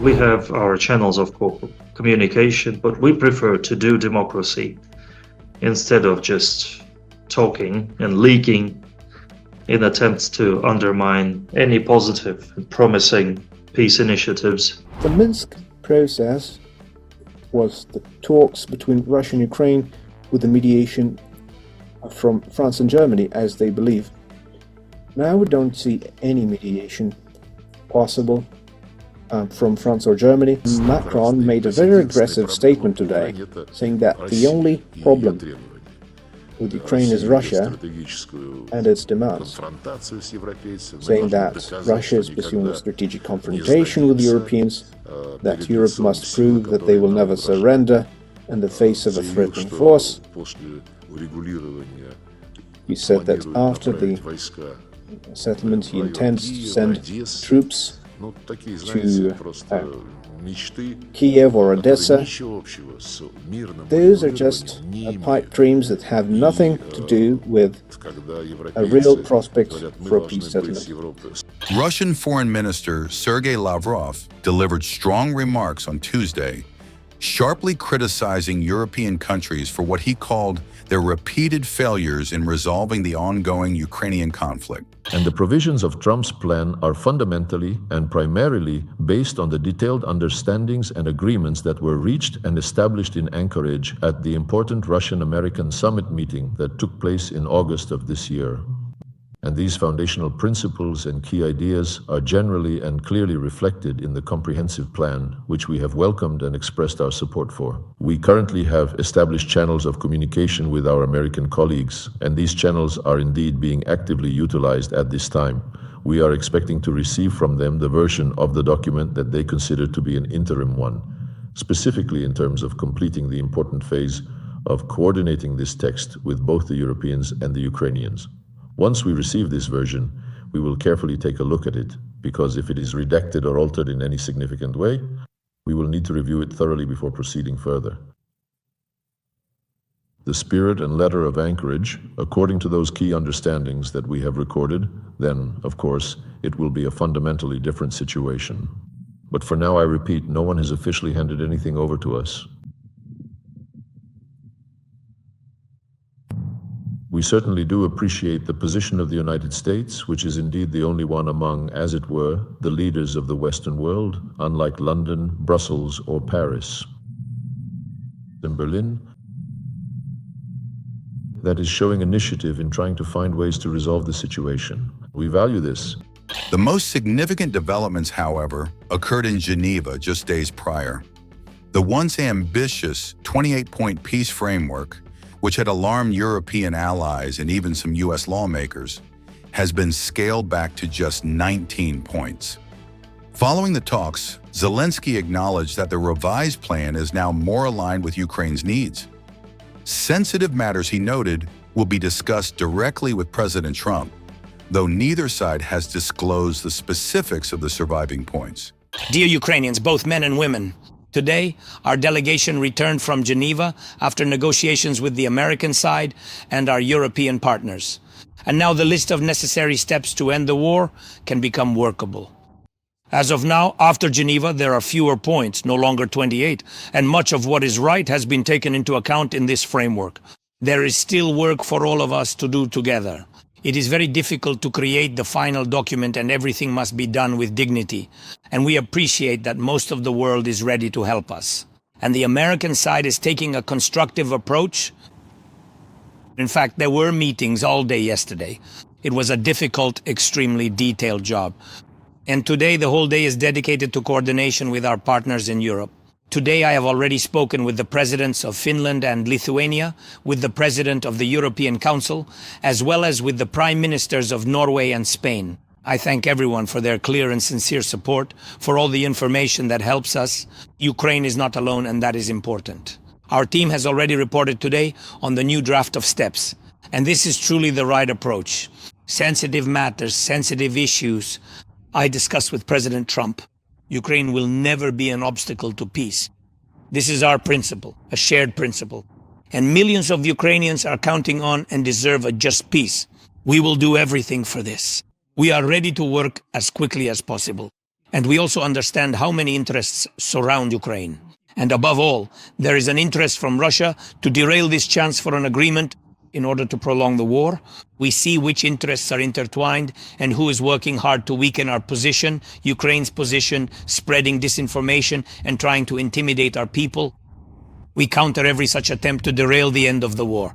We have our channels of communication, but we prefer to do democracy instead of just talking and leaking in attempts to undermine any positive and promising peace initiatives. The Minsk process was the talks between Russia and Ukraine with the mediation from France and Germany, as they believe. Now we don't see any mediation possible from France or Germany. Macron made a very aggressive statement today, saying that the only problem with Ukraine is Russia and its demands, saying that Russia is pursuing a strategic confrontation with the Europeans, that Europe must prove that they will never surrender in the face of a threatening force. He said that after the settlement he intends to send troops to Kiev or Odessa. Those are just pipe dreams that have nothing to do with a real prospect for a peace settlement. Russian Foreign Minister Sergey Lavrov delivered strong remarks on Tuesday, sharply criticizing European countries for what he called their repeated failures in resolving the ongoing Ukrainian conflict. And the provisions of Trump's plan are fundamentally and primarily based on the detailed understandings and agreements that were reached and established in Anchorage at the important Russian-American summit meeting that took place in August of this year. And these foundational principles and key ideas are generally and clearly reflected in the comprehensive plan, which we have welcomed and expressed our support for. We currently have established channels of communication with our American colleagues, and these channels are indeed being actively utilized at this time. We are expecting to receive from them the version of the document that they consider to be an interim one, specifically in terms of completing the important phase of coordinating this text with both the Europeans and the Ukrainians. Once we receive this version, we will carefully take a look at it, because if it is redacted or altered in any significant way, we will need to review it thoroughly before proceeding further. The spirit and letter of Anchorage, according to those key understandings that we have recorded, then, of course, it will be a fundamentally different situation. But for now, I repeat, no one has officially handed anything over to us. We certainly do appreciate the position of the United States, which is indeed the only one among, as it were, the leaders of the Western world, unlike London, Brussels, or Paris. In Berlin, that is showing initiative in trying to find ways to resolve the situation. We value this. The most significant developments, however, occurred in Geneva just days prior. The once ambitious 28-point peace framework, which had alarmed European allies and even some U.S. lawmakers, has been scaled back to just 19 points. Following the talks, Zelensky acknowledged that the revised plan is now more aligned with Ukraine's needs. Sensitive matters, he noted, will be discussed directly with President Trump, though neither side has disclosed the specifics of the surviving points. Dear Ukrainians, both men and women, today, our delegation returned from Geneva after negotiations with the American side and our European partners. And now the list of necessary steps to end the war can become workable. As of now, after Geneva, there are fewer points, no longer 28, and much of what is right has been taken into account in this framework. There is still work for all of us to do together. It is very difficult to create the final document, and everything must be done with dignity. And we appreciate that most of the world is ready to help us. And the American side is taking a constructive approach. In fact, there were meetings all day yesterday. It was a difficult, extremely detailed job. And today, the whole day is dedicated to coordination with our partners in Europe. Today, I have already spoken with the presidents of Finland and Lithuania, with the president of the European Council, as well as with the prime ministers of Norway and Spain. I thank everyone for their clear and sincere support, for all the information that helps us. Ukraine is not alone, and that is important. Our team has already reported today on the new draft of steps, and this is truly the right approach. Sensitive matters, sensitive issues, I discussed with President Trump. Ukraine will never be an obstacle to peace. This is our principle, a shared principle. And millions of Ukrainians are counting on and deserve a just peace. We will do everything for this. We are ready to work as quickly as possible. And we also understand how many interests surround Ukraine. And above all, there is an interest from Russia to derail this chance for an agreement in order to prolong the war. We see which interests are intertwined and who is working hard to weaken our position, Ukraine's position, spreading disinformation and trying to intimidate our people. We counter every such attempt to derail the end of the war.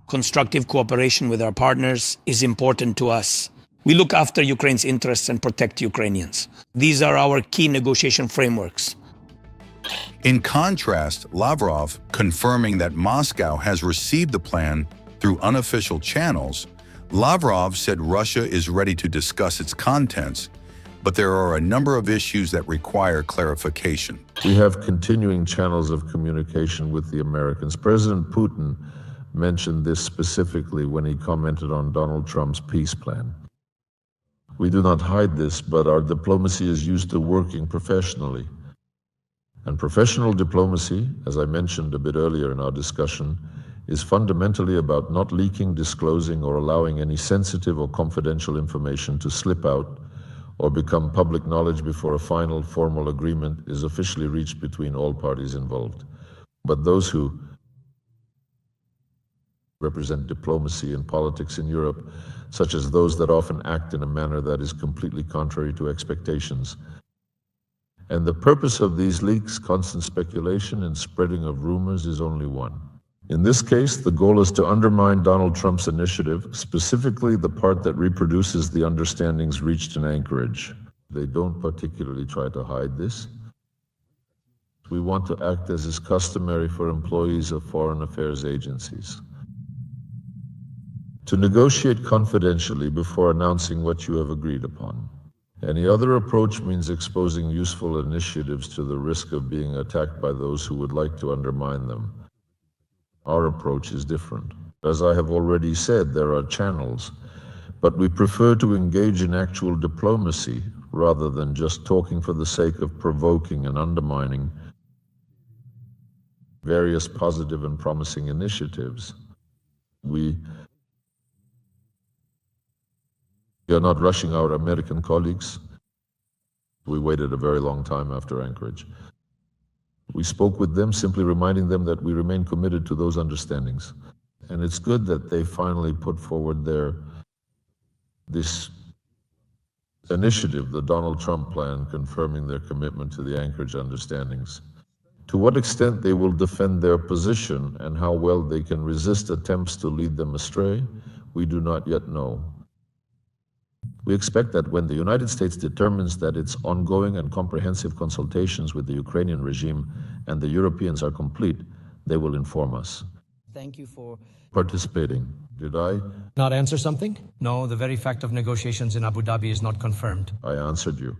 Constructive cooperation with our partners is important to us. We look after Ukraine's interests and protect Ukrainians. These are our key negotiation frameworks. In contrast, Lavrov, confirming that Moscow has received the plan through unofficial channels, Lavrov said Russia is ready to discuss its contents, but there are a number of issues that require clarification. We have continuing channels of communication with the Americans. President Putin mentioned this specifically when he commented on Donald Trump's peace plan. We do not hide this, but our diplomacy is used to working professionally. And professional diplomacy, as I mentioned a bit earlier in our discussion, is fundamentally about not leaking, disclosing, or allowing any sensitive or confidential information to slip out or become public knowledge before a final formal agreement is officially reached between all parties involved. But those who represent diplomacy and politics in Europe, such as those that often act in a manner that is completely contrary to expectations. And the purpose of these leaks, constant speculation and spreading of rumors, is only one. In this case, the goal is to undermine Donald Trump's initiative, specifically the part that reproduces the understandings reached in Anchorage. They don't particularly try to hide this. We want to act as is customary for employees of foreign affairs agencies. To negotiate confidentially before announcing what you have agreed upon. Any other approach means exposing useful initiatives to the risk of being attacked by those who would like to undermine them. Our approach is different. As I have already said, there are channels, but we prefer to engage in actual diplomacy rather than just talking for the sake of provoking and undermining various positive and promising initiatives. We are not rushing our American colleagues. We waited a very long time after Anchorage. We spoke with them, simply reminding them that we remain committed to those understandings. And it's good that they finally put forward this initiative, the Donald Trump plan, confirming their commitment to the Anchorage understandings. To what extent they will defend their position and how well they can resist attempts to lead them astray, we do not yet know. We expect that when the United States determines that its ongoing and comprehensive consultations with the Ukrainian regime and the Europeans are complete, they will inform us. Thank you for participating. Did I not answer something? No, the very fact of negotiations in Abu Dhabi is not confirmed. I answered you.